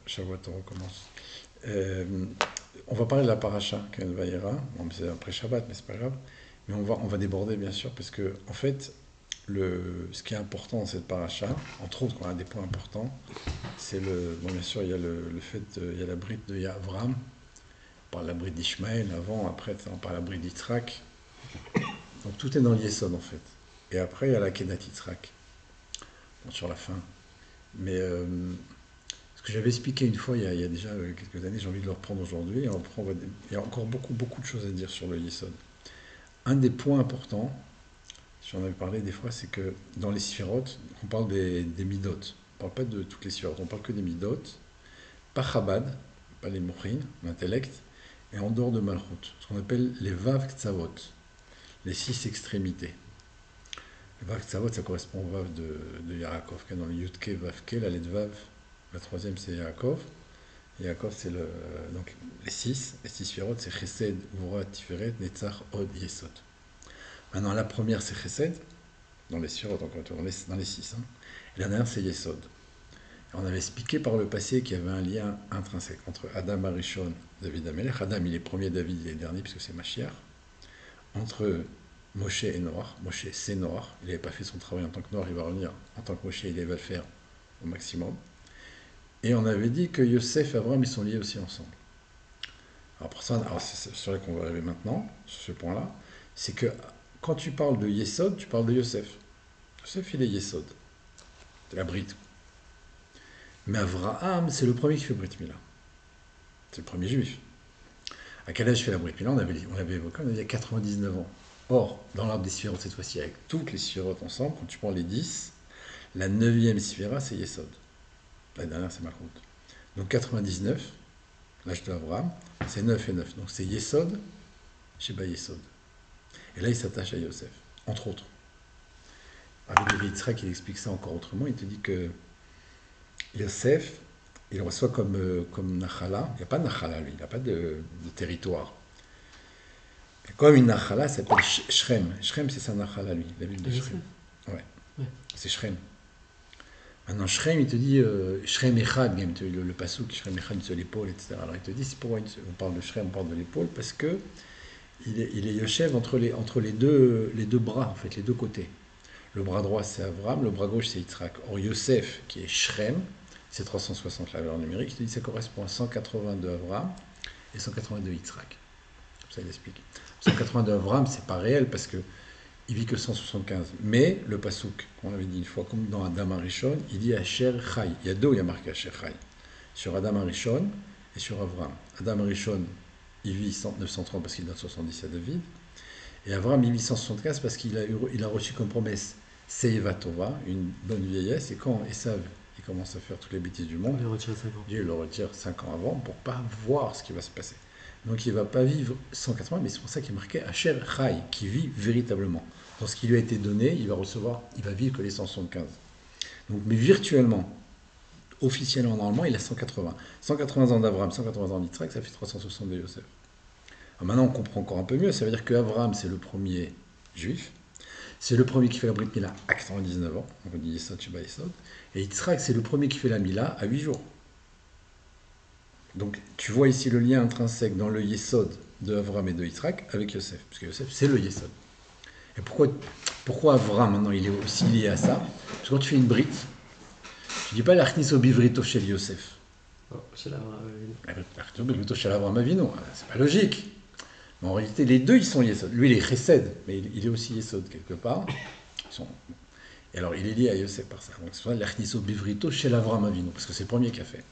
Shabbat, on recommence. Euh, on va parler de la paracha, qu'elle vaillera. Bon, c'est après Shabbat, mais c'est pas grave. Mais on va déborder, bien sûr, parce que, en fait, ce qui est important dans cette paracha, entre autres, un des points importants, c'est bon, bien sûr, il y a le fait, il y a la bride de Avram, on parle de la bride d'Ishmaël avant, après, on parle de la bride d'Yitzhak. Donc tout est dans l'Yesod, en fait. Et après, il y a la Kedat Yitzhak, bon, sur la fin. Mais ce que j'avais expliqué une fois, il y a déjà quelques années, j'ai envie de le reprendre aujourd'hui. Il y a encore beaucoup, beaucoup de choses à dire sur le Yesod. Un des points importants, j'en avais parlé des fois, c'est que dans les sphirotes, on parle des midot. On ne parle pas de toutes les sphirotes, on parle que des midot. Pas Chabad, pas les mochines, l'intellect, et en dehors de Malchut, ce qu'on appelle les Vav Ktsavot, les six extrémités. Le Vav Ktsavot, ça correspond au Vav de Yaakov, dans le Yudke Vavke, la lettre Vav, la troisième c'est Yaakov. Yaakov, c'est donc les six sphirotes, c'est Chesed, Gvura, Tiferet, Netzach, Od, Yesod. Maintenant, la première, c'est Chesed, dans les sphirotes, encore dans les six. Hein. Et la dernière, c'est Yesod. Et on avait expliqué par le passé qu'il y avait un lien intrinsèque entre Adam Arishon, David Amelech. Adam, il est premier, David, il est dernier, puisque c'est Mashiach. Entre Moshe et Noach. Moshe, c'est Noach. Il n'avait pas fait son travail en tant que Noach, il va revenir. En tant que Moshe, il va le faire au maximum. Et on avait dit que Yosef et Abraham, ils sont liés aussi ensemble. Alors, pour ça, c'est sur là qu'on va arriver maintenant, sur ce point-là, c'est que quand tu parles de Yesod, tu parles de Yosef. Yosef, il est Yesod. C'est la bride. Mais Abraham, c'est le premier qui fait Brit Mila. C'est le premier juif. À quel âge fait la Brit Mila on avait évoqué, on avait dit à 99 ans. Or, dans l'arbre des sphirotes, cette fois-ci, avec toutes les sphirotes ensemble, quand tu prends les 10, la neuvième sphira, c'est Yesod. La dernière, c'est Malchut. Donc 99, l'âge de Abraham, c'est 9 et 9. Donc c'est Yesod, Sheba Yesod. Et là, il s'attache à Yosef, entre autres. Avec David Yitzhak, il explique ça encore autrement. Il te dit que Yosef, il reçoit comme Nachala. Il n'y a pas de Nachala, lui. Il n'a pas de territoire. Et comme une Nachala, ça s'appelle Shrem. Shrem, c'est sa Nachala, lui, la ville de Shrem. Ouais, Ouais. c'est Shrem. Maintenant, Shrem, il te dit Shrem Echad, le passouk, Shrem Echad sur l'épaule, etc. Alors il te dit, c'est pourquoi on parle de Shrem, on parle de l'épaule, parce que il est Yoshev entre les deux bras, en fait, les deux côtés. Le bras droit, c'est Avram, le bras gauche, c'est Yitzhak. Or, Yosef, qui est Shrem, c'est 360 la valeur numérique, il te dit ça correspond à 182 Avram et 182 Yitzhak. Comme ça, il explique. 182 Avram, c'est pas réel parce que il vit que 175. Mais le pasouk, on l'avait dit une fois, comme dans Adam Arishon, il dit Asher Chai. Il y a deux où il y a marqué Asher Chai. Sur Adam Arishon et sur Avram. Adam Arishon, il vit 930 parce qu'il donne 70 à David. Et Avram, il vit 175 parce il a reçu comme promesse Seiva Tova, une bonne vieillesse. Et quand Esav il commence à faire toutes les bêtises du monde, Il est retiré 5 ans. Dieu le retire 5 ans avant pour pas voir ce qui va se passer. Donc il ne va pas vivre 180, mais c'est pour ça qu'il est marqué Asher Chai, qui vit véritablement. Dans ce qui lui a été donné, il va vivre que les 175. Donc, mais virtuellement, officiellement, normalement, il a 180. 180 ans d'Abraham, 180 ans d'Yitzhak, ça fait 360 de Yosef. Alors maintenant, on comprend encore un peu mieux. Ça veut dire qu'Abraham, c'est le premier juif. C'est le premier qui fait la Brit Mila à 99 ans. On dit Yesod, Sheba Yesod. Et Yitzhak, c'est le premier qui fait la Mila à 8 jours. Donc, tu vois ici le lien intrinsèque dans le Yesod de Abraham et de Yitzhak avec Yosef. Parce que Yosef, c'est le Yesod. Et pourquoi Avram, maintenant, il est aussi lié à ça? Parce que quand tu fais une brite, tu dis pas l'Archnis au bivrito chez Yosef. Oh, c'est là. L'Archnis au bivrito chez Avram Avino. C'est pas logique. Mais en réalité, les deux, ils sont Yesod. Lui, il est Chesed, mais il est aussi Yesod quelque part. Et alors, il est lié à Yosef par ça. Donc, c'est pour ça l'Archnis au bivrito chez Avram Avino, parce que c'est le premier qui a fait.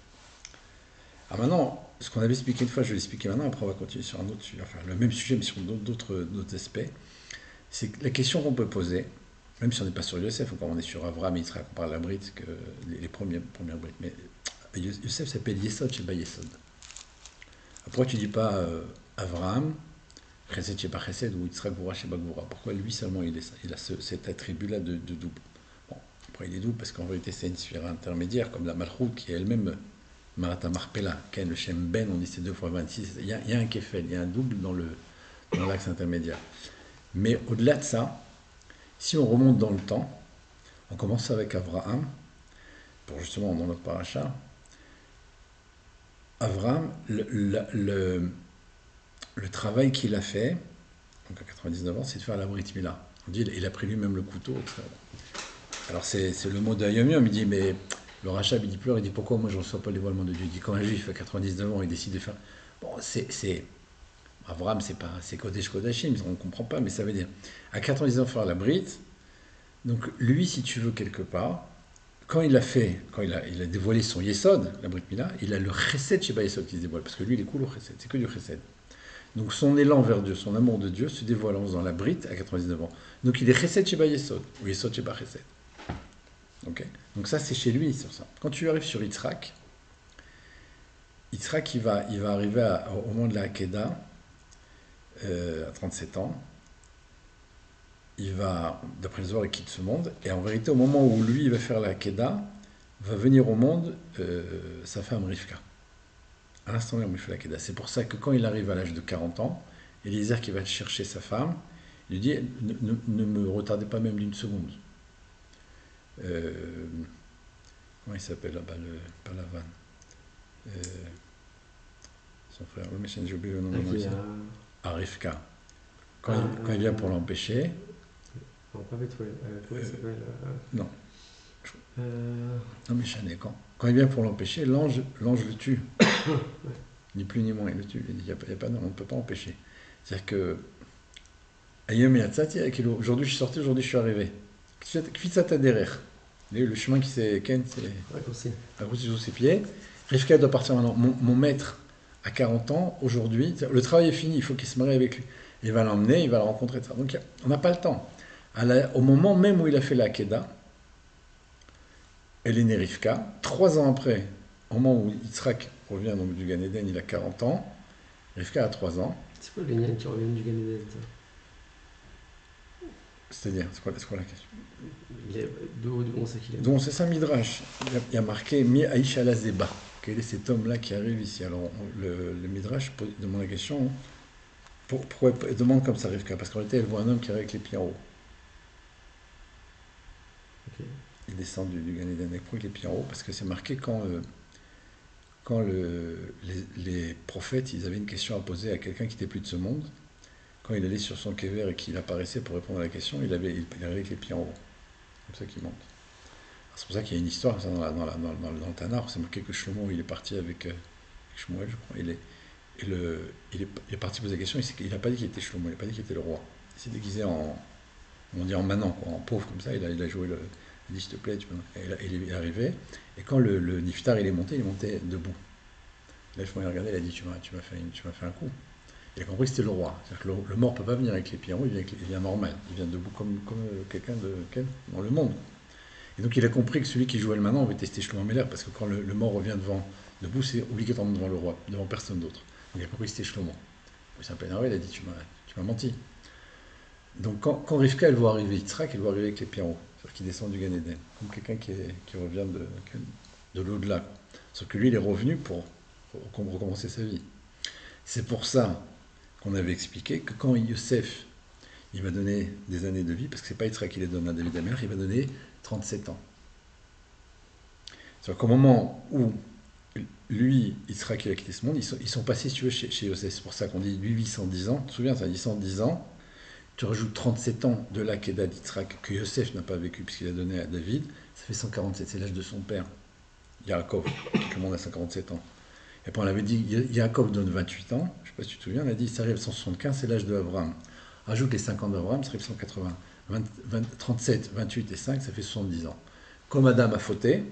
Alors maintenant, ce qu'on avait expliqué une fois, je vais l'expliquer maintenant, après on va continuer sur un autre sujet, enfin le même sujet, mais sur d'autres aspects. C'est la question qu'on peut poser, même si on n'est pas sur Yosef, ou quand on est sur Avram et Yitzhak, on parle de la brite, que les premières brites, mais Yosef s'appelle Yesod Sheba Yesod. Pourquoi tu ne dis pas Avram, Chesed Sheba Chesed, ou Yitzhak Gvura Sheba Gvura? Pourquoi lui seulement il a cet attribut-là de double? Bon, après il est double parce qu'en réalité c'est une sphère intermédiaire, comme la Malchut qui est elle-même Marata Marpella, Ken, le Shem Ben, on dit c'est 2 fois 26, il y a un Kefel, il y a un double dans l'axe intermédiaire. Mais au-delà de ça, si on remonte dans le temps, on commence avec Abraham, pour justement dans notre paracha, Avram, le travail qu'il a fait, donc à 99 ans, c'est de faire la Brit Mila. On dit il a pris lui-même le couteau, etc. Alors c'est le mot d'Ayom Yom, il dit, mais le Rachab, il dit pleure, il dit pourquoi moi je ne reçois pas le dévoilement de Dieu. Il dit quand un juif à 99 ans, il décide de faire. Bon, Avram, c'est Kodesh Kodashim, on ne comprend pas, mais ça veut dire à 99 ans faire la Brit, donc lui, si tu veux quelque part, quand il a fait, il a dévoilé son Yesod, la Brit Mila, il a le Chesed Sheba Yesod qui se dévoile, parce que lui, il est cool au Chesed, c'est que du Chesed. Donc son élan vers Dieu, son amour de Dieu se dévoile en faisant la Brit à 99 ans. Donc il est Chesed Sheba Yesod, ou Yesod Sheba Chesed. Okay. Donc ça, c'est chez lui sur ça. Quand tu arrives sur Yitzhak, Yitzhak, il va arriver au moment de la Hakeda, à 37 ans. Il va, d'après les il quitte ce monde. Et en vérité, au moment où lui, il va faire la Hakeda, va venir au monde sa femme Rivka. À l'instant où il fait la Hakeda. C'est pour ça que quand il arrive à l'âge de 40 ans, Eliezer qui va chercher sa femme, il lui dit, ne me retardez pas même d'une seconde. Comment il s'appelle là-bas, pas Lavan. Son frère, oui, mais j'ai oublié le nom de mon ici. Rivka. Quand il vient pour l'empêcher. Non, pas Bethuel. Comment il s'appelle Non. Non, mais Chané, quand il vient pour l'empêcher, l'ange le tue. Ni plus ni moins, il le tue. Il dit, on ne peut pas empêcher. C'est-à-dire que. Aujourd'hui, je suis sorti, aujourd'hui, je suis arrivé. Le chemin qui s'est. Raccourci sous ses pieds. Rivka doit partir maintenant. Mon maître à 40 ans, aujourd'hui, le travail est fini, il faut qu'il se marie avec lui. Il va l'emmener, il va le rencontrer. Donc on n'a pas le temps. Au moment même où il a fait la Keda, elle est née Rivka. 3 ans après, au moment où Yitzhak revient donc, du Gan Eden, il a 40 ans. Rivka a 3 ans. C'est quoi les liens qui reviennent du Gan Eden? C'est-à-dire, c'est quoi la question? D'où on sait qu'il est? Donc c'est ça Midrash. Il y a marqué Mi Aïcha Lazeba. Quel est cet homme-là qui arrive ici? Alors le Midrash demande la question. Pourquoi elle demande comme ça Rivka? Parce qu'en réalité, elle voit un homme qui arrive avec les pieds en haut. Okay. Il descend du Gan Eden avec les pieds en haut, parce que c'est marqué quand les prophètes ils avaient une question à poser à quelqu'un qui n'était plus de ce monde. Quand il allait sur son kéver et qu'il apparaissait pour répondre à la question, il arrivait avec les pieds en haut. C'est comme ça qu'il monte. C'est pour ça qu'il y a une histoire dans le Tanakh, c'est marqué que Shlomo il est parti avec Shmuel, je crois. Il est parti poser la question, il n'a pas dit qu'il était Shlomo, il n'a pas dit qu'il était le roi. Il s'est déguisé on dit en manant, quoi, en pauvre comme ça, il a joué le. Il dit s'il te plaît, il est arrivé, et quand le Niftar il est monté debout. Là, il regardé, il a dit tu m'as fait un coup. Il a compris que c'était le roi. C'est-à-dire que le mort ne peut pas venir avec les pieds en haut, il vient normal, il vient debout comme quelqu'un dans le monde. Et donc il a compris que celui qui jouait le manant, on va tester Shlomo Meller, parce que quand le mort revient debout, c'est obligatoirement devant le roi, devant personne d'autre. Donc il a compris que c'était Shlomo. Il s'est un peu énervé, il a dit tu m'as menti. Donc quand Rivka elle voit arriver Yitzhak, elle voit arriver avec les pieds en haut, c'est-à-dire qu'il descend du Gan Eden, comme quelqu'un qui revient de l'au-delà. Sauf que lui il est revenu pour recommencer sa vie. C'est pour ça qu'on avait expliqué que quand Yosef il va donner des années de vie, parce que c'est pas Yitzhak qui les donne à David Amelech, il va donner 37 ans. C'est-à-dire qu'au moment où lui, Yitzhak il a quitté ce monde, ils sont passés, si tu veux, chez Yosef. C'est pour ça qu'on dit lui 810 ans. Tu te souviens, ça 810 ans. Tu rajoutes 37 ans de la Kedah d'Yitzhak que Yosef n'a pas vécu puisqu'il a donné à David, ça fait 147, c'est l'âge de son père, Yaakov, qui commande à 147 ans. Et puis on avait dit, Yaakov donne 28 ans, je ne sais pas si tu te souviens, on a dit, ça arrive à 175, c'est l'âge de Abraham. Rajoute les 5 ans d'Abraham, ça arrive à 180. 37, 28 et 5, ça fait 70 ans. Comme Adam a fauté,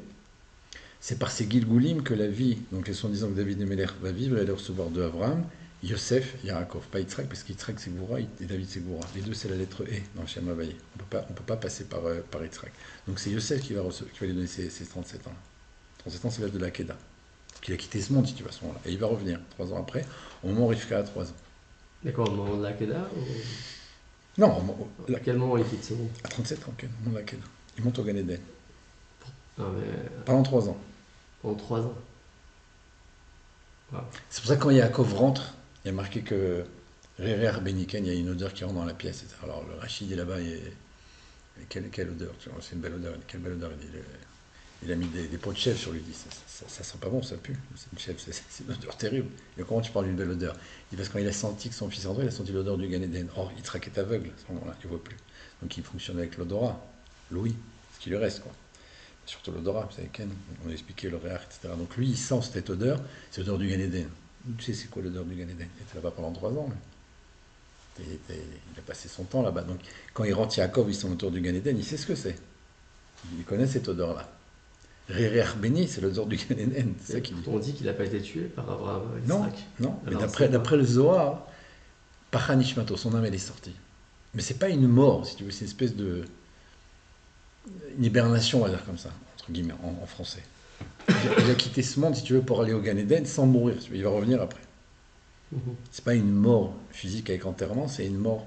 c'est par ces Gilgoulim que la vie, donc les 70 ans que David et Melech va vivre, elle va recevoir de Abraham, Yosef, Yaakov, pas Yitzhak, parce qu'Yitzhak c'est Goura et David c'est Goura. Les deux c'est la lettre E dans le Shem Havaï. On ne peut pas passer par Yitzhak. Donc c'est Yosef qui va lui donner ses 37 ans. 37 ans c'est l'âge de la Kedah. Qu'il a quitté ce monde si tu veux à ce moment-là. Et il va revenir 3 ans après, au moment où Rivka a 3 ans. D'accord, au moment de la Kedah Non, à quel moment il quitte ce monde? À 37 ans, au moment de la Kedah. Il monte au Gan Eden. Non, mais... Pendant 3 ans. Pendant 3 ans. Wow. C'est pour ça que quand Yaakov rentre, il y a marqué que Rerer Beniken, il y a une odeur qui rentre dans la pièce. Etc. Alors le Rachid est là-bas, et quelle odeur, c'est une belle odeur, quelle belle odeur. Il a mis des pots de chèvre sur lui. Il dit, ça sent pas bon, ça pue. C'est une chèvre, c'est une odeur terrible. Et comment tu parles d'une belle odeur? Il dit, parce que quand il a senti que son fils André, il a senti l'odeur du Gan Eden. Or, il traquait aveugle à ce moment-là, il ne voit plus. Donc il fonctionne avec l'odorat, l'ouïe, ce qui lui reste, quoi. Surtout l'odorat, vous savez, Ken, on a expliqué le réac, etc. Donc lui, il sent cette odeur, c'est l'odeur du Gan Eden. Tu sais, c'est quoi l'odeur du Gan Eden? Il était là-bas pendant 3 ans. Il a passé son temps là-bas. Donc quand il rentre Yaakov, il sent l'odeur du Gan Eden, il sait ce que c'est. Il connaît cette odeur-là. Rérère béni, c'est l'odeur du Gan Eden, c'est ça qu'il dit. On dit qu'il n'a pas été tué par Abraham et Non, Isaac. non, mais Alors, d'après le Zohar, Pachanishmato, son âme, elle est sortie. Mais c'est pas une mort, si tu veux, c'est une espèce de. Une hibernation, on va dire comme ça, entre guillemets, en français. Il a quitté ce monde, si tu veux, pour aller au Gan Eden sans mourir. Il va revenir après. C'est pas une mort physique avec enterrement, c'est une mort.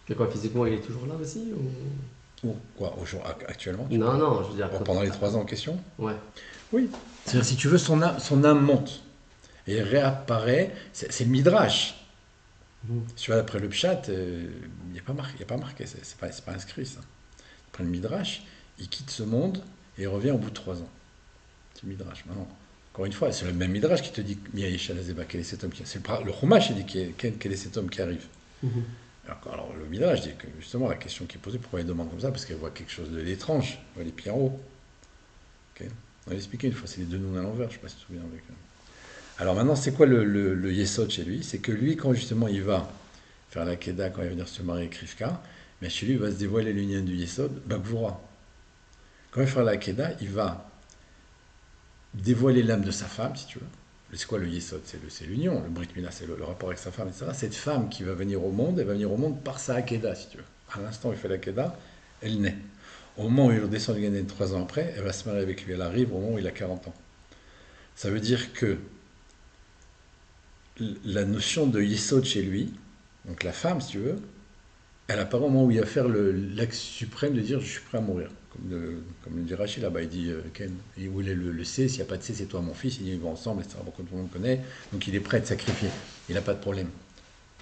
Mais quoi, physiquement, il est toujours là aussi Ou quoi, actuellement Non, non, je veux dire. pendant les 3 ans en question? Ouais. Oui. C'est-à-dire, si tu veux, son âme monte. Et elle réapparaît. C'est le Midrash. Si tu vois, après le Pshat, il n'y a pas marqué, c'est pas inscrit ça. Après le Midrash, il quitte ce monde et il revient au bout de 3 ans. C'est le Midrash. Maintenant, encore une fois, c'est le même Midrash qui te dit Miaïcha Lazeba, quel est cet homme qui arrive. Le Chumash, il dit quel est cet homme qui arrive. Alors, le Midrash dit que justement la question qui est posée, pourquoi il demande comme ça? Parce qu'elle voit quelque chose d'étrange, elle voit les pieds en haut. Okay. On l'a expliqué une fois, c'est les 2 nouns à l'envers, je ne sais pas si tu te souviens. Alors maintenant, c'est quoi le Yesod chez lui? C'est que lui, quand justement il va faire la Keda, quand il va venir se marier avec Rivka, mais chez lui, il va se dévoiler l'union du Yesod, Bakvura. Quand il va faire la Keda, il va dévoiler l'âme de sa femme, si tu veux. C'est quoi le Yesod? C'est l'union, le Brit Mila, c'est le rapport avec sa femme, etc. Cette femme qui va venir au monde, elle va venir au monde par sa Akeda, si tu veux. À l'instant où il fait la Akeda, elle naît. Au moment où il redescend du Gan Eden 3 ans après, elle va se marier avec lui. Elle arrive au moment où il a 40 ans. Ça veut dire que la notion de Yesod chez lui, donc la femme, si tu veux, elle apparaît au moment où il va faire l'acte suprême de dire je suis prêt à mourir. Comme le dit Rachid là-bas, il dit Ken, où il est le C, s'il n'y a pas de C, c'est toi mon fils, il dit ils vont ensemble, etc. Beaucoup de monde connaît, donc il est prêt à être sacrifié, il n'a pas de problème.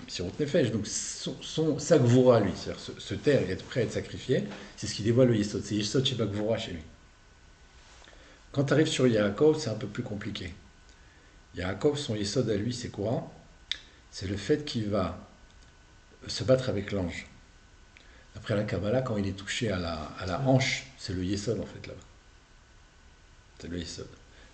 C'est Rout Nefesh, donc sa Gvura, lui, c'est-à-dire se taire et être prêt à être sacrifié, c'est ce qui dévoile le Yesod, c'est Yesod chez Gvura chez lui. Quand tu arrives sur Yaakov, c'est un peu plus compliqué. Yaakov, son Yesod à lui, c'est quoi? C'est le fait qu'il va se battre avec l'ange. Après la Kabbalah, quand il est touché à la hanche, c'est le Yesod en fait là-bas. C'est le Yesod.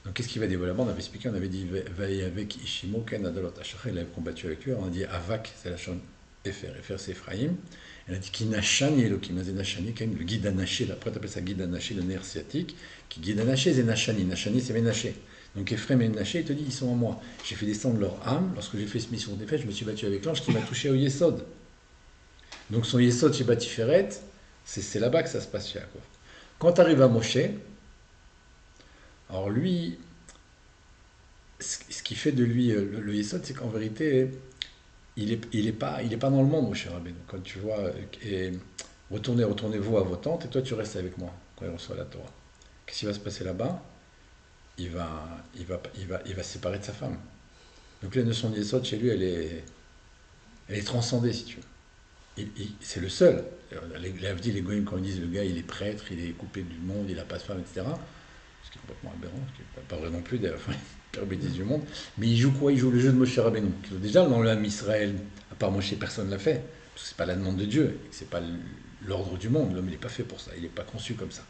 Donc qu'est-ce qu'il va dévoiler là-bas? On avait expliqué, on avait dit Vaï avec Ishimo, Ken Adalot Ashachar, il avait combattu avec lui. On a dit Avak, c'est la chaîne Efer, Efer c'est Ephraïm. Elle a dit Kinachani Elohim, c'est Nachani, Ken, le guide Anaché, après tu appelles ça guide Anaché, le nerf sciatique, qui guide Anaché, c'est Nachani. Nachani, c'est Ménaché. Donc Ephraim et Ménaché, il te dit ils sont en moi. J'ai fait descendre leur âme. Lorsque j'ai fait ce mission des fêtes, je me suis battu avec l'ange qui m'a touché au Yesod. Donc son Yesod chez Batiferet, c'est là-bas que ça se passe chez Yaakov. Quand tu arrives à Moshe, alors lui, ce qui fait de lui le Yesod, c'est qu'en vérité, il est pas dans le monde, Moshe Rabbeinu. Quand tu vois, retournez-vous à vos tentes et toi tu restes avec moi quand il reçoit la Torah. Qu'est-ce qui va se passer là-bas? Il va se séparer de sa femme. Donc la notion de Yesod chez lui, elle est transcendée, si tu veux. C'est le seul. Les Goïms, quand ils disent le gars, il est prêtre, il est coupé du monde, il n'a pas de femme, etc. Ce qui est complètement aberrant, ce qui n'est pas vrai non plus, d'ailleurs, la bêtise du monde. Mais il joue quoi? Il joue le jeu de Moshe Rabbeinu. Déjà, dans l'âme Israël, à part Moshe, personne ne l'a fait. Parce que ce n'est pas la demande de Dieu, ce n'est pas l'ordre du monde. L'homme, il n'est pas fait pour ça, il n'est pas conçu comme ça.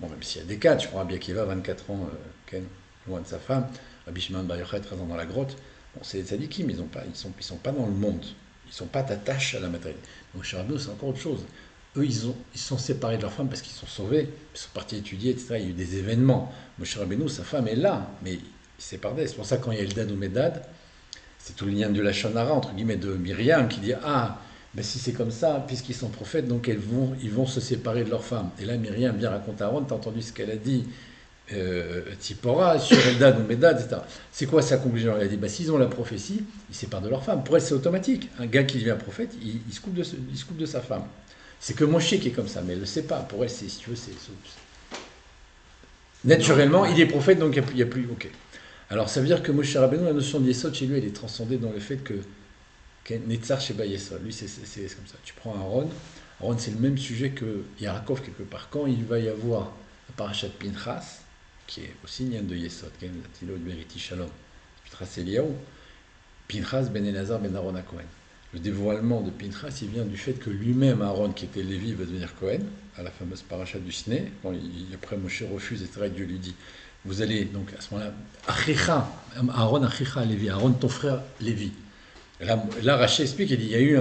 Bon, même s'il y a des cas, tu prends Rabbi Akiva, 24 ans, Ken, loin de sa femme, Rabbi Shimon Bar Yochai, 13 ans dans la grotte. Bon, c'est des tzadikim, ils sont pas dans le monde. Ils ne sont pas attachés à la matérialité. Donc chez Rabbeinu, c'est encore autre chose. Eux, ils se sont séparés de leur femme parce qu'ils sont sauvés, ils sont partis étudier, etc. Il y a eu des événements. Moshe Rabbeinu, sa femme est là, mais il se sépare d'elle. C'est pour ça que quand il y a Eldad ou Medad, c'est tout le lien de la Shonara, entre guillemets, de Myriam, qui dit ah, ben si c'est comme ça, puisqu'ils sont prophètes, donc ils vont se séparer de leur femme. Et là, Myriam vient raconter à Aaron, t'as entendu ce qu'elle a dit Tzipora sur Eldad ou Medad, etc. C'est quoi sa conclusion? Elle a dit s'ils ont la prophétie, ils se séparent de leur femme. Pour elle, c'est automatique. Un gars qui devient prophète, il se coupe de sa femme. C'est que Moshe qui est comme ça, mais elle ne le sait pas. Pour elle, si tu veux, c'est naturellement, il est prophète, donc il n'y a plus. Ok. Alors ça veut dire que Moshe Rabbeinu, la notion de Yesod chez lui, elle est transcendée dans le fait que Netzar Sheba Yesod. Lui, c'est comme ça. Tu prends Aaron, c'est le même sujet que Yaakov quelque part. Quand il va y avoir la parachat Pinchas, qui est aussi Nyan de Yesod, qui est Tilo de Beriti Shalom. Pinchas Eliyahu, Pinchas ben Elazar ben Aaron à Cohen. Le dévoilement de Pinchas, il vient du fait que lui-même, Aaron, qui était Lévi, va devenir Cohen, à la fameuse parachat du Sné, quand après Moshe refuse, etc., et Dieu lui dit, vous allez, donc à ce moment-là, Achicha, Aaron Achicha Lévi, Aaron ton frère Lévi. Là Rachel explique, il dit, il y a eu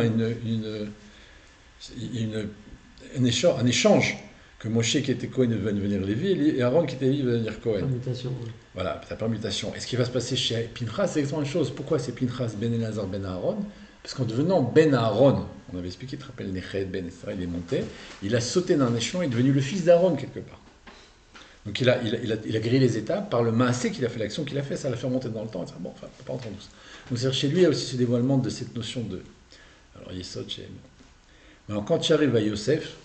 un échange, que Moshe qui était Cohen va devenir Lévi, et Aaron qui était Lévi va devenir Cohen. Permutation, ouais. Voilà, la permutation. Et ce qui va se passer chez Pinchas, c'est exactement la même chose. Pourquoi c'est Pinchas ben Elazar ben Aaron? Parce qu'en devenant Ben Aaron, on avait expliqué, tu te rappelles, Neched, Ben, etc., il est monté, il a sauté d'un échelon, il est devenu le fils d'Aaron quelque part. Donc il a grillé les étapes par le maasé qu'il a fait, l'action qu'il a fait, ça l'a fait remonter dans le temps, etc. Bon, enfin, on ne peut pas entendre tout ça. Donc c'est-à-dire chez lui, il y a aussi ce dévoilement de cette notion de... Alors Yesod, chez... Mais quand tu arrives à Yosef,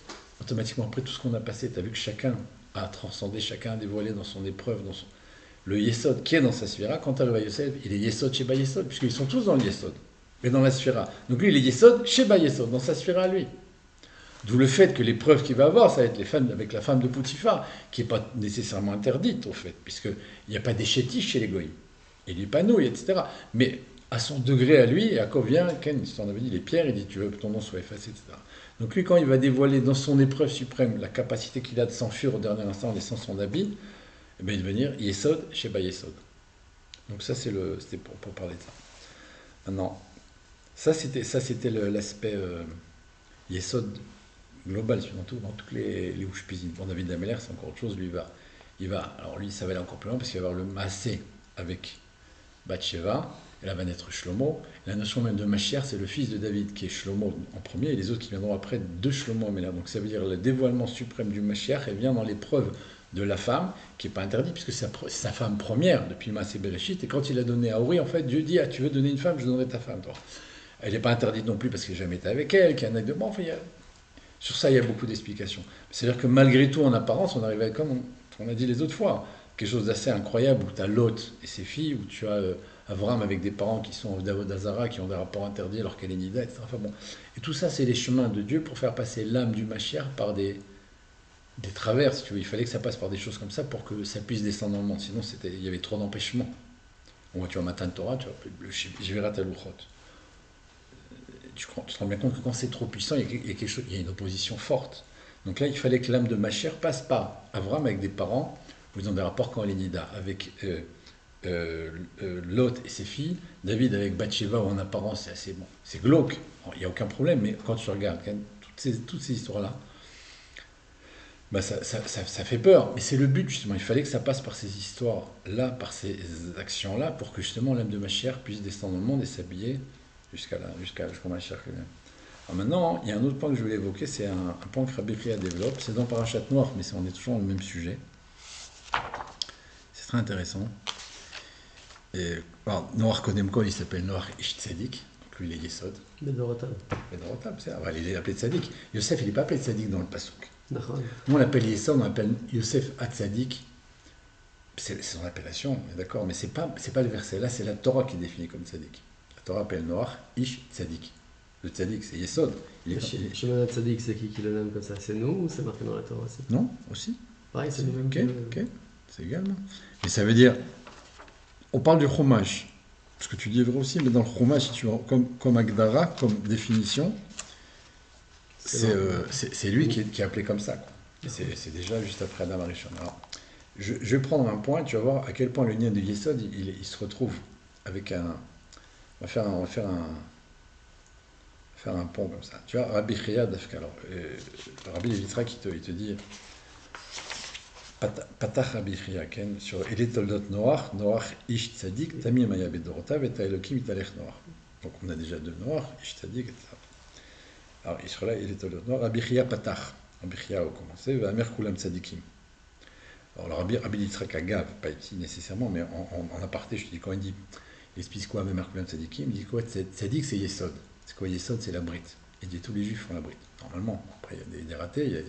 automatiquement après tout ce qu'on a passé, tu as vu que chacun a transcendé, chacun a dévoilé dans son épreuve, dans son... Le Yesod qui est dans sa sphira, quand tu arrives à Yosef, il est Yesod chez Yesod, puisqu'ils sont tous dans le Yesod, mais dans la sphira. Donc lui, il est Yesod chez Yesod, dans sa sphira à lui. D'où le fait que l'épreuve qu'il va avoir, ça va être les femmes, avec la femme de Poutifar, qui n'est pas nécessairement interdite, au fait, puisqu'il n'y a pas d'échétis chez les goïms. Il lui épanouit, etc. Mais à son degré à lui, Yaakov vient, Ken, si on avait dit les pierres, il dit tu veux que ton nom soit effacé, etc. Donc lui, quand il va dévoiler dans son épreuve suprême la capacité qu'il a de s'enfuir au dernier instant en laissant son habit, eh bien, il va devenir Yesod chez Yesod. Donc ça, c'était pour parler de ça. Maintenant, ça c'était l'aspect Yesod global, suivant tout, dans toutes les Ushpizim. Pour David Ameller, c'est encore autre chose. Lui, alors lui, ça va aller encore plus loin, parce qu'il va avoir le Maasé avec Bathsheba, et là va naître Shlomo. La notion même de Mashiach, c'est le fils de David, qui est Shlomo en premier, et les autres qui viendront après de Shlomo Ameller. Donc ça veut dire le dévoilement suprême du Mashiach, et vient dans l'épreuve de la femme, qui n'est pas interdite, puisque c'est sa femme première depuis le Maasé Bereshit, et quand il a donné à Uri, en fait, Dieu dit, ah, tu veux donner une femme, je donnerai ta femme, toi. Elle n'est pas interdite non plus parce qu'il n'a jamais été avec elle, qu'il y a un acte de... Bon, enfin, sur ça, il y a beaucoup d'explications. C'est-à-dire que malgré tout, en apparence, on arrive à, comme on a dit les autres fois, quelque chose d'assez incroyable où tu as Lot et ses filles, où tu as Avram avec des parents qui sont d'Azara, qui ont des rapports interdits alors qu'elle est Nida, etc. Enfin, bon. Et tout ça, c'est les chemins de Dieu pour faire passer l'âme du Mashiach par des travers, si tu veux. Il fallait que ça passe par des choses comme ça pour que ça puisse descendre dans le monde. Sinon, il y avait trop d'empêchements. Bon, tu vois, Matan Torah, tu vois, le Jiverat Aluchot. Tu te rends bien compte que quand c'est trop puissant, il y a une opposition forte. Donc là, il fallait que l'âme de Mashiach passe par Avram avec des parents, où ils ont des rapports quand elle est Nida, avec Lot et ses filles, David avec Bathsheba, où en apparence c'est assez bon. C'est glauque, il n'y a aucun problème, mais quand tu regardes toutes ces histoires-là, bah ça fait peur. Mais c'est le but, justement. Il fallait que ça passe par ces histoires-là, par ces actions-là, pour que justement l'âme de Mashiach puisse descendre dans le monde et s'habiller jusqu'au Mashiach lui-même. Alors maintenant, il y a un autre point que je voulais évoquer, c'est un point que Rabbi Chia développe. C'est dans Parashat Noach, mais on est toujours dans le même sujet. C'est très intéressant. Et, Noach Kodem Kol, il s'appelle Noach Ish Tzadik, donc lui il est Yesod. Bedorotam. Bedorotam, c'est vrai, il est appelé Tzadik. Yosef, il n'est pas appelé Tzadik dans le Passouk. D'accord. Nous on l'appelle Yesod, on l'appelle Yosef Hatzadik. C'est son appellation, d'accord, mais c'est pas le verset. Là, c'est la Torah qui est définie comme Tzadik. La Torah appelle Noach Ish Tzadik. Le Tzadik, c'est Yesod. Shimon Tzadik, c'est qui le nomme comme ça? C'est nous ou c'est marqué dans la Torah aussi? Non, aussi. Pareil, c'est nous-mêmes. Ok, c'est également. Mais ça veut dire, on parle du Chumash, ce que tu dis est vrai aussi, mais dans le Chumash, si tu vois, comme Agdara, comme définition, c'est lui qui est appelé comme ça, quoi. C'est déjà juste après Adam Arishon. Alors, je vais prendre un point, tu vas voir à quel point le lien de Yesod, il se retrouve avec un... On va faire un pont comme ça. Tu vois, Rabbi Chia, alors, Rabbi Levitra qui te dit Patach Rabbi Chia, sur Ele Toldot Noach, Noach Ish Tzadik, Tamim Maya Bedorotav, et Elokim Italech Noach. Donc on a déjà deux Noach, Ish Tzadik, etc. Alors il sera là, Ele Toldot Noach, Rabbi Chia Patach. Rabbi Chia a commencé, Vamer Kulam Tzadikim. Alors Rabbi Yitzhak Agav, pas ici nécessairement, mais en aparté, je te dis, quand il explique quoi Vamer Kulam Tzadikim, il dit quoi Tzadik, c'est Yesod. C'est quoi Yesod? C'est la brite. Il dit tous les juifs font la brite. Normalement, après il y a des ratés, il y a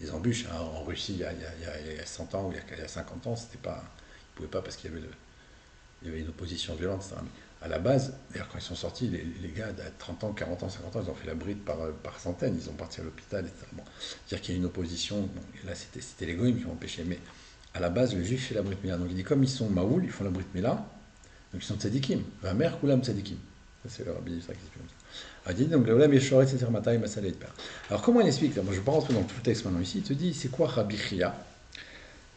des embûches. Hein. En Russie, il y a 100 ans ou il y a 50 ans, c'était pas, ils ne pouvaient pas parce qu'il y avait une opposition violente. Ça. À la base, d'ailleurs, quand ils sont sortis, les gars à 30 ans, 40 ans, 50 ans, ils ont fait la bride par centaines, ils ont parti à l'hôpital, etc. Bon, c'est-à-dire qu'il y a une opposition, bon, et là c'était les goïms qui ont empêché, mais à la base, le juif fait la brit mila. Donc il dit, comme ils sont maoul, ils font la brit mila, donc ils sont tzadikim. Va mère, koulam tzadikim. Ça c'est le rabbi Yitzhak qui explique. Alors il dit, donc le olam yeshoret, etc. Matai, masala et père. Alors comment il explique? Moi je ne vais pas rentrer dans tout le texte maintenant ici, il te dit, c'est quoi Rabbi Chia?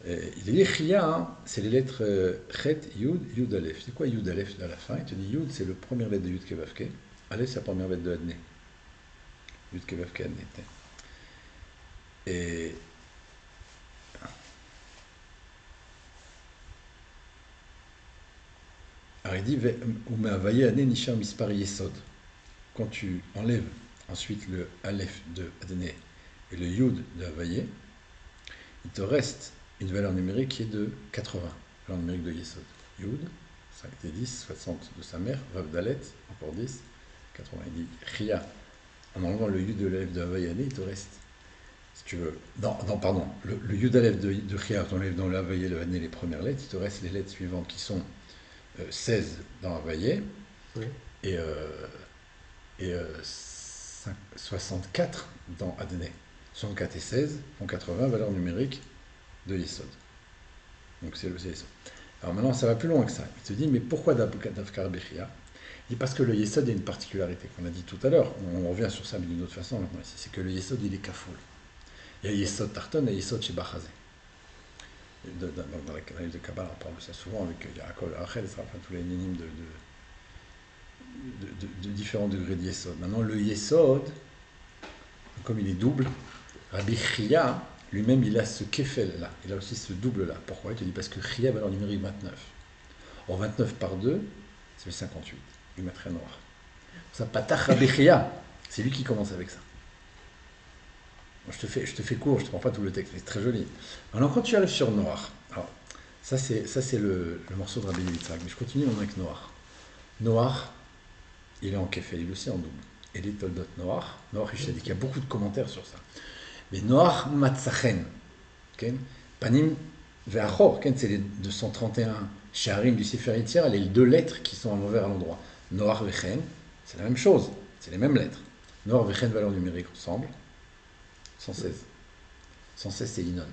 Il dit Chia, hein, c'est les lettres Chet, Yud, Yud Aleph. C'est quoi Yud Aleph à la fin? Il te dit Yud, c'est la première lettre de Yud Kevavke. Aleph, c'est la première lettre de Adne. Yud Kevavke Adne. Et alors il dit Umeavaye Adne Nisha Mispar Yesod. Quand tu enlèves ensuite le Aleph de Adne et le Yud de Avaye, il te reste une valeur numérique qui est de 80, valeur numérique de Yesod. Yud, 5 et 10, 60 de sa mère, Vav Dalet, encore 10, 80. Il dit Chia, en enlevant le Yud de l'Aleph de Havayane, il te reste, si tu veux, pardon, le Yud d'Aleph de Chia, tu enlèves dans le Havaye le Hané les premières lettres, il te reste les lettres suivantes qui sont 16 dans Havaye Oui. et, 64 dans Adné. 64 et 16 font 80 valeurs numériques de Yesod. Donc c'est le Yesod. Alors maintenant, ça va plus loin que ça. Il te dit, mais pourquoi Dafkar Bechia? Il dit parce que le Yesod a une particularité qu'on a dit tout à l'heure. On revient sur ça, mais d'une autre façon maintenant ici. C'est que le Yesod, il est kafoul. Il y a Yesod Tarton et Yesod Shebachazé. Dans la livre de Kabbalah, on parle de ça souvent avec Yaakov, Rachel, enfin tous les énigmes de différents degrés de Yesod. Maintenant, le Yesod, comme il est double, Rabbi Chia, lui-même, il a ce kefel-là. Il a aussi ce double-là. Pourquoi? Il te dit parce que Chia, valeur numérique 29. Or, 29 par 2, ça fait 58. Il mettrait noir. Ça, Patach Rabbi Chia, c'est lui qui commence avec ça. Bon, je te fais court, je ne te prends pas tout le texte, mais c'est très joli. Maintenant, quand tu arrives sur noir, alors, ça c'est le morceau de Rabbi Yitzhak, mais je continue avec noir. Noir, il est en kefel, il est aussi en double. Et les toldot noir, il y a beaucoup de commentaires sur ça. Mais Noach Matzachen, Panim Ve'achor, c'est les 231 Sharim du Sefer Yetzirah, les deux lettres qui sont à l'envers à l'endroit. Noach Vechen, c'est la même chose, c'est les mêmes lettres. Noach Vechen, valeur numérique ensemble, 116. 116, c'est Inon.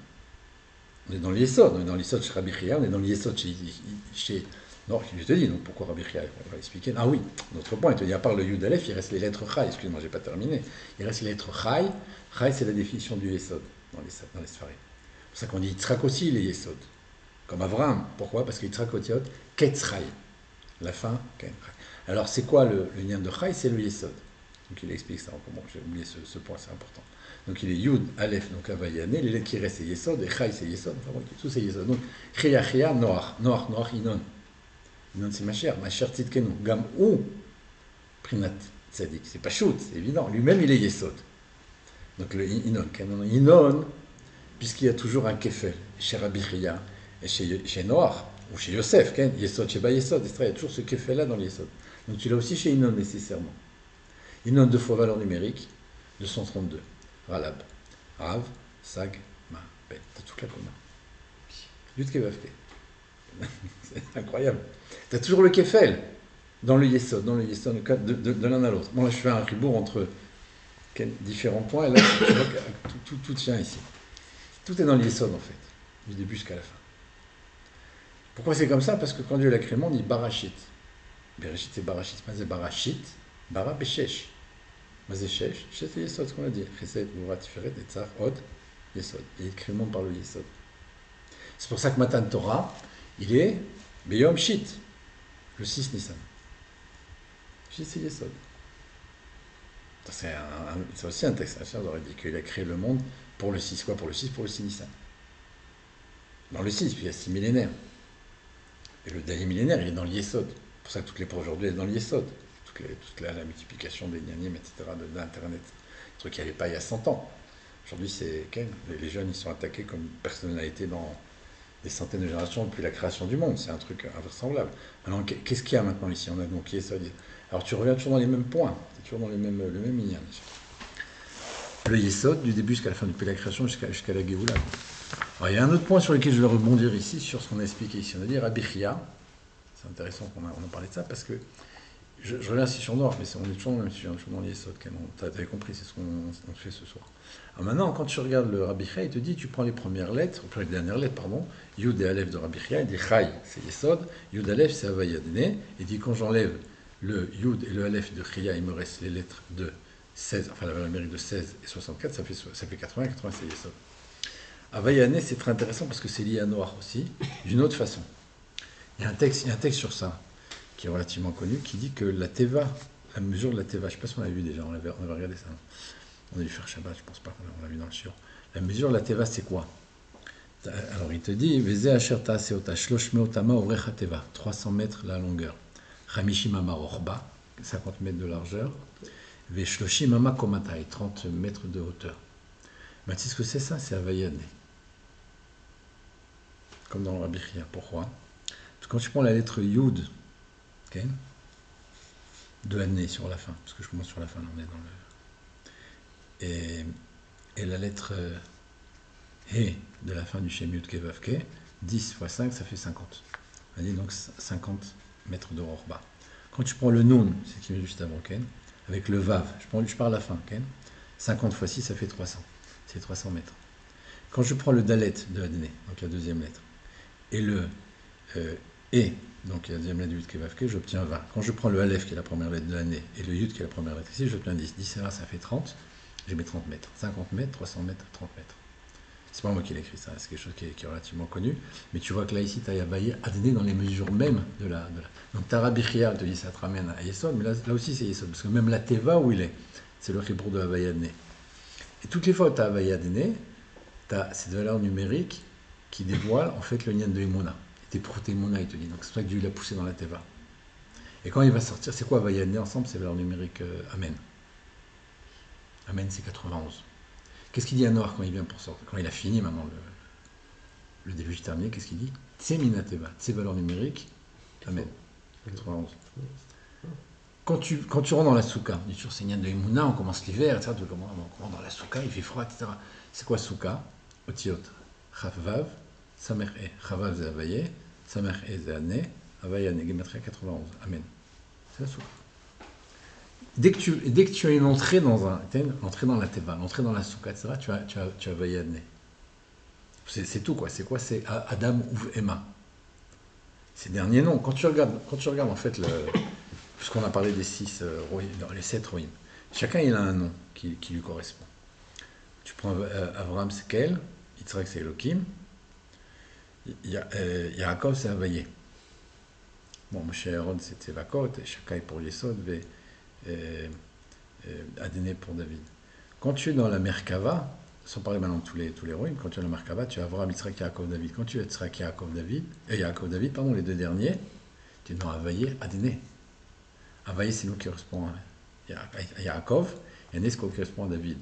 On est dans l'Yesod, on est dans l'Yesod chez Rabbi Chia, on est dans l'Yesod chez Noach, je te dis, donc pourquoi Rabbi Chia? On va expliquer. Ah oui, notre point, il te dit, à part le Yud Aleph, il reste les lettres Chai, excuse-moi, j'ai pas terminé. Il reste les lettres Chai. Chai, c'est la définition du Yesod dans les Sfarim. C'est pour ça qu'on dit Yitzhak aussi, il est Yesod. Comme Avraham. Pourquoi? Parce que Yitzhak Otiot, Ketz Chai. La fin, Ketz Chai. Alors, c'est quoi le lien de Chai? C'est le Yesod. Donc, il explique ça. Bon, j'ai oublié ce point, c'est important. Donc, il est Yud, Aleph, donc Havayane. Les lettres qui restent, c'est Yesod. Et Chai, c'est Yesod. Enfin, bon, tout, c'est Yesod. Donc, Chia, Chia, Noach. Noach, Noach, Inon. Inon, c'est Mashiach. Mashiach Tzidkenu. Gam ou Prinat Tzadik. C'est pas shoot, c'est évident. Lui-même, il est Yesod. Donc le Inon, puisqu'il y a toujours un kefel chez Rabbi Chia et chez Noach, ou chez Yosef, Yesod, chez Yesod, il y a toujours ce kefel-là dans l'Yesod. Donc tu l'as aussi chez Inon nécessairement. Inon, 2 fois valeur numérique, 232. Ralab. Rav, Sag, Ma, Bet. T'as toute la commun. Yud Kevavke. C'est incroyable. T'as toujours le kefel dans le Yesod, de l'un à l'autre. Bon là je fais un ribourg entre différents points, et là, tu vois que tout tient ici. Tout est dans l'Yesod, en fait, du début jusqu'à la fin. Pourquoi c'est comme ça? Parce que quand Dieu l'a créé le monde, il dit Barachit. Bereshit, c'est Barachit. C'est Barachit, Bara Beshesh. Mazé Shesh, Shesh, c'est Yesod, ce qu'on a dit. Chesed, Gvura, Tiferet, Etzar, Od, Yesod. Et il crée le monde par le Yesod. C'est pour ça que Matan Torah, il est Beyom Shit, le 6 Nissan. Shit, c'est Yesod. C'est aussi un texte. On aurait dit qu'il a créé le monde pour le 6. Quoi pour le 6? Pour le 6 Nissan. Dans le 6, puis il y a 6 millénaires. Et le dernier millénaire, il est dans l'Yesod. C'est pour ça que toutes les pour aujourd'hui, sont dans l'Yesod. Toute la multiplication des Nyanim, etc., d'Internet. Un truc qu'il n'y avait pas il y a 100 ans. Aujourd'hui, c'est les jeunes, ils sont attaqués comme personnalité dans des centaines de générations depuis la création du monde. C'est un truc invraisemblable. Maintenant, qu'est-ce qu'il y a maintenant ici? On a donc Yesod. Alors tu reviens toujours dans les mêmes points, c'est toujours dans le même minyan. Le Yesod, du début jusqu'à la fin, depuis la création jusqu'à la Géoula. Alors il y a un autre point sur lequel je vais rebondir ici, sur ce qu'on a expliqué ici. On a dit Rabbi Chia, c'est intéressant qu'on en parle de ça, parce que je reviens ici sur Noir, mais on est toujours dans le même sujet, toujours dans l'Yesod. Tu avais compris, c'est ce qu'on fait ce soir. Alors maintenant, quand tu regardes le Rabbi Chia, il te dit, tu prends les premières lettres, ou les dernières lettres, pardon, Yud et Aleph de Rabbi Chia, il dit Chai, c'est Yesod, Yud Aleph, c'est Havaya Dene, il dit, quand j'enlève le Yud et le Aleph de Chia, il me reste les lettres de 16, enfin la valeur numérique de 16 et 64, ça fait 80, 80 c'est Yesod. Havaya Dene, c'est très intéressant parce que c'est lié à Noir aussi, d'une autre façon. Il y a un texte sur ça, qui est relativement connu, qui dit que la teva, la mesure de la teva, je ne sais pas si on l'a vu déjà, on avait regardé ça. On a dû faire Shabbat, je ne pense pas qu'on l'a vu dans le shiur. La mesure de la teva, c'est quoi? Alors il te dit, Veze asher ta'aseota, shlosh meotama orecha teva, 300 mètres la longueur. Hamishim ama orba, 50 mètres de largeur. Ve shloshim ama komatai, 30 mètres de hauteur. Mais tu sais ce que c'est ça? C'est Havayane. Comme dans le Rabbi Chia. Pourquoi? Parce que quand tu prends la lettre Yud, okay, de l'année sur la fin, parce que je commence sur la fin, on est dans le... Et la lettre He de la fin du Shem Yud Ke Vav Ke, 10 fois 5, ça fait 50. On dit donc 50 mètres de Rorba. Quand tu prends le Nun, c'est ce qui vient juste avant, Ken, avec le Vav, je pars à la fin, Ken, 50 fois 6, ça fait 300. C'est 300 mètres. Quand je prends le Dalet de Adné, donc la deuxième lettre, et le E, donc la deuxième lettre du Yud Ke Vav Ke, j'obtiens 20. Quand je prends le Aleph, qui est la première lettre de l'année, et le Yud, qui est la première lettre ici, j'obtiens 10. 10 et 1, ça fait 30. Je mets 30 mètres. 50 mètres, 300 mètres, 30 mètres. C'est pas moi qui l'ai écrit, ça, c'est quelque chose qui est relativement connu. Mais tu vois que là, ici, tu as Yavaye Adné dans les mesures même de la... Donc, ta Rabbi Chia te dit ça te ramène à Yesod, mais là aussi, c'est Yesod. Parce que même la Teva, où il est, c'est le Hébreu de Yavaye Adné. Et toutes les fois où tu as Yavaye Adné, tu as cette valeur numérique qui dévoile, en fait, le Nyan de Imona. Tes protéimona, il te dit. Donc, c'est pour ça que Dieu l'a poussé dans la Teva. Et quand il va sortir, c'est quoi Yavaye Adné ensemble? C'est valeur numérique Amen. Amen, c'est 91. Qu'est-ce qu'il dit à Noir quand il vient pour sortir? Quand il a fini maintenant le début terminé, qu'est-ce qu'il dit? Tseminateva, tse valeur numérique, Amen. 91. Quand tu rentres dans la souka, bien sûr, c'est Nyan de Imuna, on commence l'hiver, etc. On rentre dans la souka, il fait froid, etc. C'est quoi souka? Otiot, Chavvav, Samer E. Chavav c'est Avaye, Samer E c'est Ané, Avaye Ané, Gematria 91. Amen. C'est la souka. Dès que tu as une entrée l'entrée dans la teva, l'entrée dans la soukha, etc., tu as Vayadné. C'est tout, quoi. C'est quoi? C'est Adam ou Emma. Ces derniers noms. Quand tu regardes en fait, puisqu'on a parlé des 6 les 7 Rohim, chacun il a un nom qui lui correspond. Tu prends Avraham, c'est Kel, Yitzhak, c'est Elohim, Yaakov, c'est Havayé. Bon, Moshe Aaron, c'est Tzevakot, et chacun est pour Yesod, Adné pour David. Quand tu es dans la Merkava, sans parler maintenant de tous les Rohim, quand tu es dans la Merkava, tu as Avraham, Yitzhak, Yaakov, David. Quand tu es Yitzhak, Yaakov, David, les deux derniers, tu es dans Havayé, Adné. Havayé, c'est nous qui correspond à Yaakov, et Adné, c'est qui correspond à David.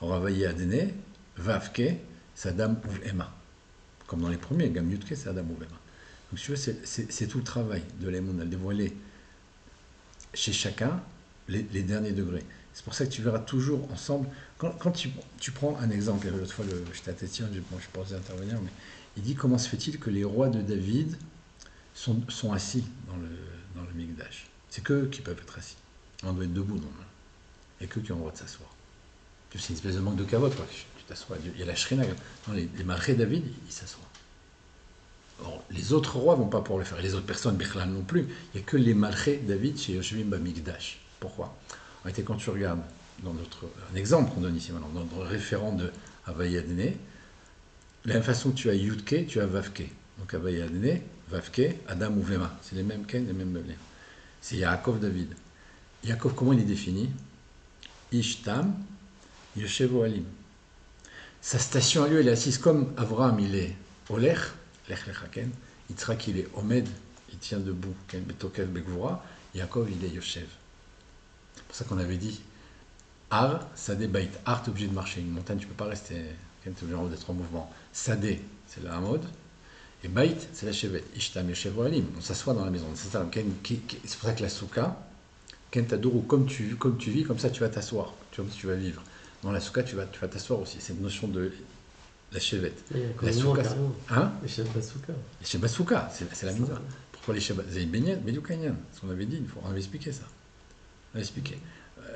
Alors Havayé, Adné, Vavke, c'est Adam ou Emma. Comme dans les premiers, Gam Yudke, c'est Adam ou Emma. Donc tu vois, c'est tout le travail de l'Emoun, à dévoiler chez chacun les derniers degrés. C'est pour ça que tu verras toujours ensemble. Quand tu prends un exemple, l'autre fois, j'étais à Tétien, je ne suis pas osé intervenir, mais il dit comment se fait-il que les rois de David sont assis dans le Mikdash? C'est qu'eux qui peuvent être assis. On doit être debout, normalement. Et qu'eux qui ont le droit de s'asseoir. C'est une espèce de manque de cavote, quoi. Tu t'assois. Il y a la Shrina. Les malchés David, ils s'assoient. Or, les autres rois ne vont pas pouvoir le faire. Et les autres personnes, Bichlal non plus. Il n'y a que les malchés David chez Yoshevim Bamikdash. Pourquoi? En réalité, quand tu regardes un exemple qu'on donne ici maintenant, dans notre référent de Havayé Adné, de la même façon que tu as Yudke, tu as Vavke. Donc Havayé Adné, Vavke, Adam ou Vema. C'est les mêmes Ken, les mêmes meublés. C'est Yaakov David. Yaakov, comment il est défini? Ishtam, Yoshev Ohalim. Sa station à lui, elle est assise comme Avraham, il est Olech, Lech Lechaken. Yitzhak, il est Omed, il tient debout, Ken Betokev Bekvura. Yaakov, il est Yoshev. C'est pour ça qu'on avait dit Ar, Sadé, Baït. Ar, tu es obligé de marcher. Une montagne, tu ne peux pas rester. Tu es obligé d'être en mouvement. Sadé, c'est la Hamod. Et Baït, c'est la Shevet. Ishtam, Yoshev Ohalim. On s'assoit dans la maison. C'est pour ça que la Souka, Ken Tadourou, comme tu vis, comme ça tu vas t'asseoir. Tu vas vivre. Dans la Souka, tu vas t'asseoir aussi. C'est une notion de la Shevet. La Souka, hein? Les Shabbat Souka. Les Shabbat Souka, c'est la maison. Pour les Shabbat, c'est Benyat, Medoukanyan. Ce qu'on avait dit, on avait expliqué ça. On avait expliqué.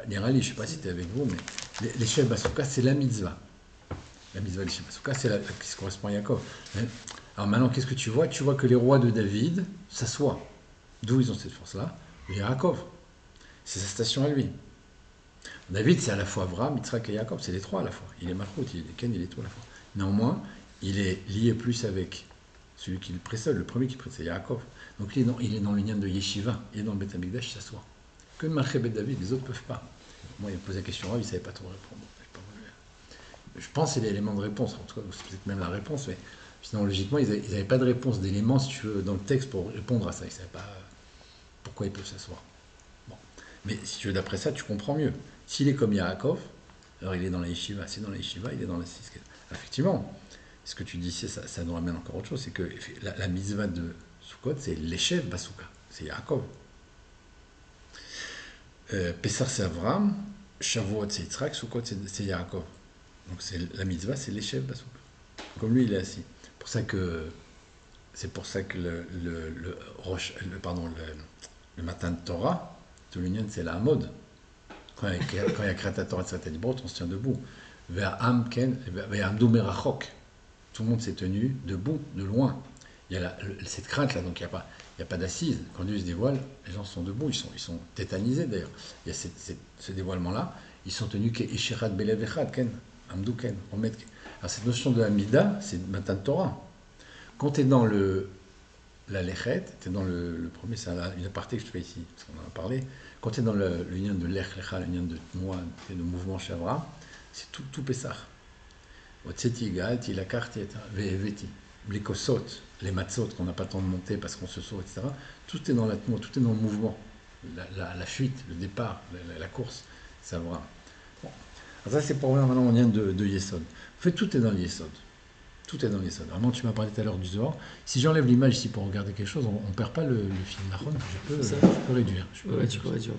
Nirali, je ne sais pas si c'était avec vous, mais les Shabbat Souka, c'est la mitzvah. La mitzvah des Shabbat Souka, c'est la qui se correspond à Yaakov. Alors maintenant, qu'est-ce que tu vois? Tu vois que les rois de David s'assoient. D'où ils ont cette force-là? Yaakov. C'est sa station à lui. David, c'est à la fois Abraham, Yitzhak et Yaakov, c'est les trois à la fois. Il est Malchut, il est Ken, il est tout à la fois. Néanmoins, il est lié plus avec celui qui le précède, le premier qui précède, c'est Yaakov. Donc il est dans l'union de Yeshiva, il est dans le Beth Amikdash, il s'assoit. Que de Malché Bet David, les autres ne peuvent pas. Moi, il me posait la question, il ne savait pas trop répondre. Je pense que c'est l'élément de réponse, en tout cas, c'est peut-être même la réponse, mais sinon, logiquement, ils n'avaient pas de réponse d'éléments, si tu veux, dans le texte pour répondre à ça. Ils ne savaient pas pourquoi ils peuvent s'asseoir. Bon. Mais si tu veux, d'après ça, tu comprends mieux. S'il est comme Yaakov, alors il est dans la yeshiva. C'est dans la yeshiva, il est dans la sisket. Effectivement, ce que tu dis, ça nous ramène encore autre chose, c'est que la mitzvah de Sukkot, c'est l'Eshev Basuka, c'est Yaakov. Pessah, c'est Avram, Shavuot, c'est Yitzhak, Sukkot, c'est Yaakov. Donc la mitzvah, c'est l'Eshev Basuka. Comme lui, il est assis. C'est pour ça que le matin de Torah, tout l'union, c'est la mode. Quand il y a Kriyat Torah et Sefer Dibrot, on se tient debout. Tout le monde s'est tenu debout, de loin. Il y a cette crainte-là, donc il n'y a pas d'assise. Quand Dieu se dévoile, les gens sont debout, ils sont tétanisés d'ailleurs. Il y a ce dévoilement-là, ils sont tenus Ishirat Belev Echad, Ken, Amdou Ken. Alors cette notion de Hamida, c'est le matin de Torah. Quand tu es dans la Lechet, tu es dans le premier, c'est une aparté que je fais ici, parce qu'on en a parlé. Quand tu es dans l'union de Lech Lecha, l'union de moi, de mouvement chez Abraham, c'est tout Pessah. Otseti, Galti, la carte, Veti. Les kosot, les matzot qu'on n'a pas le temps de monter parce qu'on se sauve, etc. Tout est dans l'atmo, tout est dans le mouvement. La fuite, le départ, la course, c'est Abraham. Bon. Alors ça, c'est pour maintenant, on vient de Yesod. En fait, tout est dans le Yesod. Tout est dans les sols. Vraiment, tu m'as parlé tout à l'heure du Zohar. Si j'enlève l'image ici pour regarder quelque chose, on ne perd pas le film. Je peux réduire. Ouais, tu peux réduire.